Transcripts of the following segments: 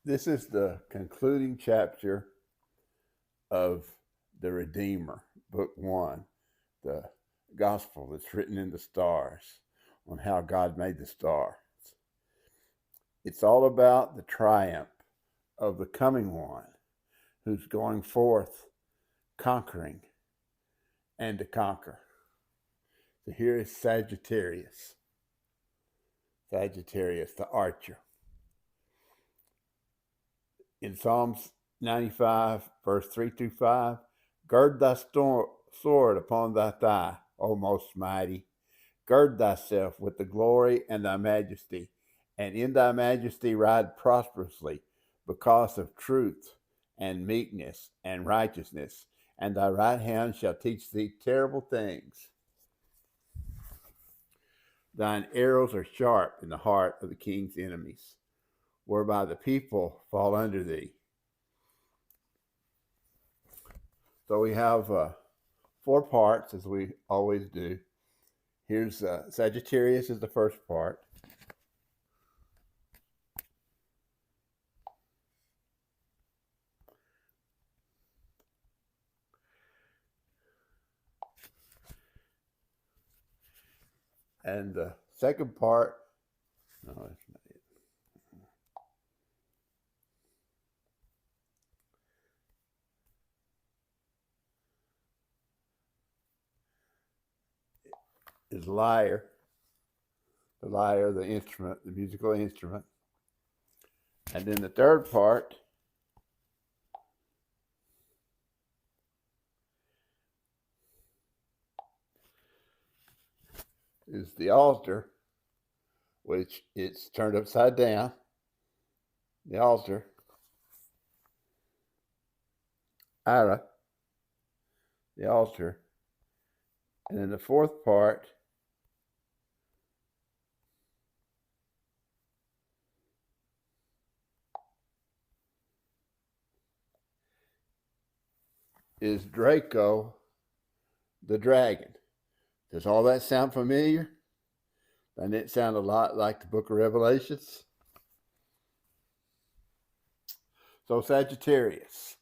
This is the concluding chapter of the Redeemer, Book 1, the gospel that's written in the stars on how God made the stars. It's all about the triumph of the coming one who's going forth conquering and to conquer. So here is Sagittarius. Sagittarius, the archer. In Psalms 95, verse 3 through 5, gird thy sword upon thy thigh, O most mighty. Gird thyself with the glory and thy majesty, and in thy majesty ride prosperously, because of truth and meekness and righteousness, and thy right hand shall teach thee terrible things. Thine arrows are sharp in the heart of the king's enemies, whereby the people fall under thee. So we have 4 parts, as we always do. Here's Sagittarius is the first part. And the second part, no, that's not it. Is lyre, the instrument, the musical instrument. And then the third part is the altar, which it's turned upside down. The altar. Ara, the altar. And then the fourth part is Draco, the dragon. Does all that sound familiar? Doesn't it sound a lot like the book of Revelations? So Sagittarius.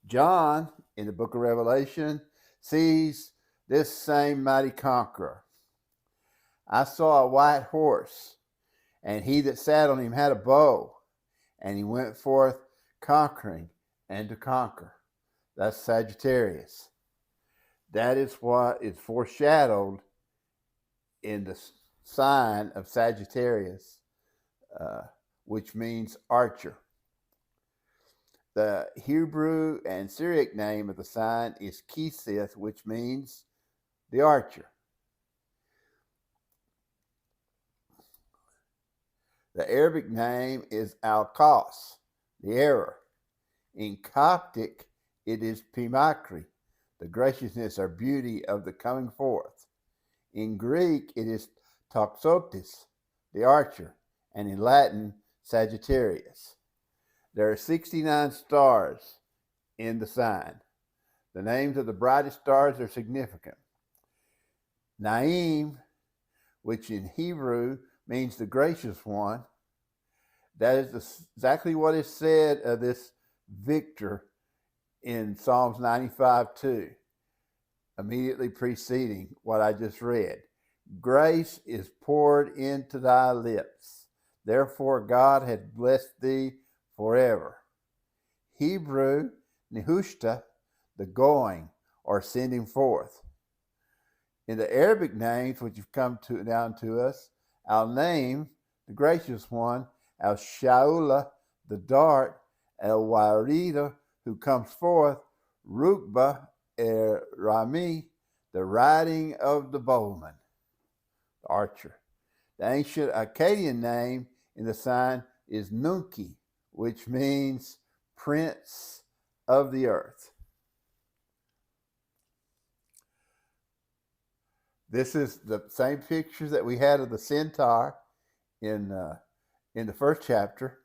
John, in the book of Revelation, sees this same mighty conqueror. I saw a white horse, and he that sat on him had a bow, and he went forth conquering and to conquer. That's Sagittarius. That is what is foreshadowed in the sign of Sagittarius, which means archer. The Hebrew and Syriac name of the sign is Kisith, which means the archer. The Arabic name is Al-Qas, the error. In Coptic, it is Pimakri, the graciousness or beauty of the coming forth. In Greek, it is Toxotis, the archer, and in Latin, Sagittarius. There are 69 stars in the sign. The names of the brightest stars are significant. Naim, which in Hebrew means the gracious one, that is exactly what is said of this victor in Psalms 95:2, immediately preceding what I just read. Grace is poured into thy lips. Therefore God hath blessed thee forever. Hebrew, Nehushta, the going or sending forth. In the Arabic names, which have come down to us, Al-Naim, the gracious one, Al-Shaula, the dart, Al-Warida, who comes forth, Rukba, Rami, the riding of the bowman, the archer. The ancient Akkadian name in the sign is Nunki, which means prince of the earth. This is the same picture that we had of the centaur in the first chapter.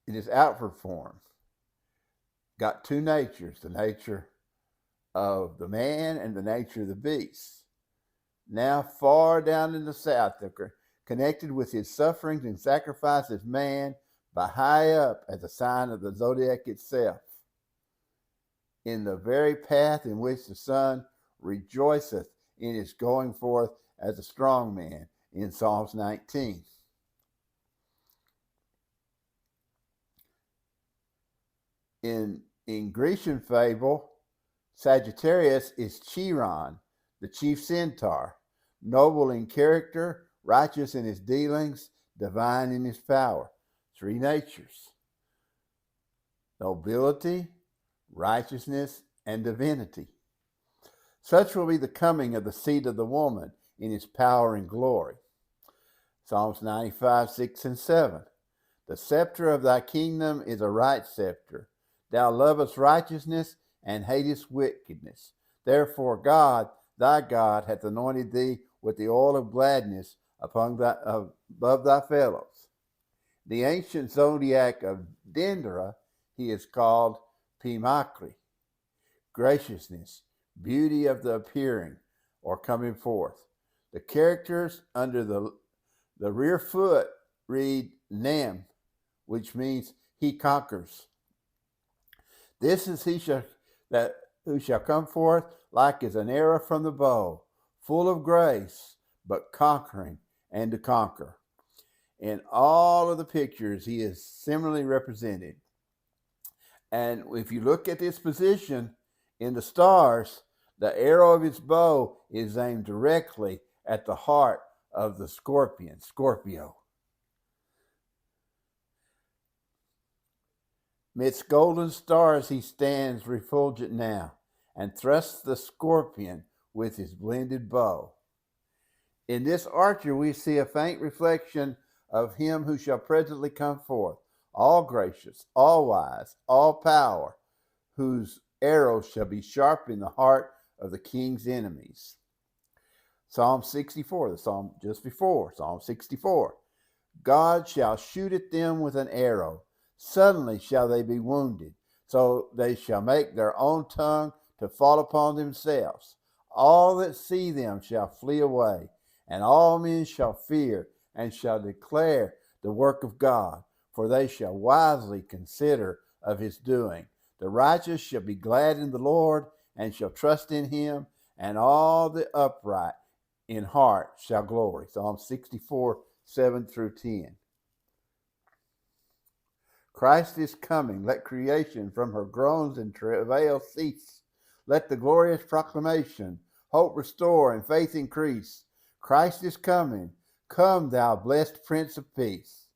In its outward form, got 2 natures, the nature of the man and the nature of the beast. Now, far down in the south, they're connected with his sufferings and sacrifice as man, by high up as a sign of the zodiac itself, in the very path in which the sun rejoiceth in his going forth as a strong man, in Psalms 19. In Grecian fable, Sagittarius is Chiron, the chief centaur, noble in character, righteous in his dealings, divine in his power. Three natures: nobility, righteousness, and divinity. Such will be the coming of the seed of the woman in his power and glory. Psalms 95, 6 and 7. The scepter of thy kingdom is a right scepter. Thou lovest righteousness and hatest wickedness. Therefore God, thy God, hath anointed thee with the oil of gladness above thy fellows. The ancient zodiac of Dendera, he is called Pimakri, graciousness, beauty of the appearing or coming forth. The characters under the rear foot read Nem, which means he conquers. This is who shall come forth like as an arrow from the bow, full of grace, but conquering and to conquer. In all of the pictures, he is similarly represented. And if you look at this position in the stars, the arrow of his bow is aimed directly at the heart of the scorpion, Scorpio. Midst golden stars he stands refulgent now, and thrusts the scorpion with his blended bow. In this archer we see a faint reflection of him who shall presently come forth, all gracious, all wise, all power, whose arrows shall be sharp in the heart of the king's enemies. Psalm 64, the psalm just before, Psalm 64. God shall shoot at them with an arrow. Suddenly shall they be wounded, so they shall make their own tongue to fall upon themselves. All that see them shall flee away, and all men shall fear and shall declare the work of God, for they shall wisely consider of his doing. The righteous shall be glad in the Lord and shall trust in him, and all the upright in heart shall glory. Psalm 64, 7 through 10. Christ is coming. Let creation from her groans and travail cease. Let the glorious proclamation hope restore and faith increase. Christ is coming. Come, thou blessed Prince of Peace.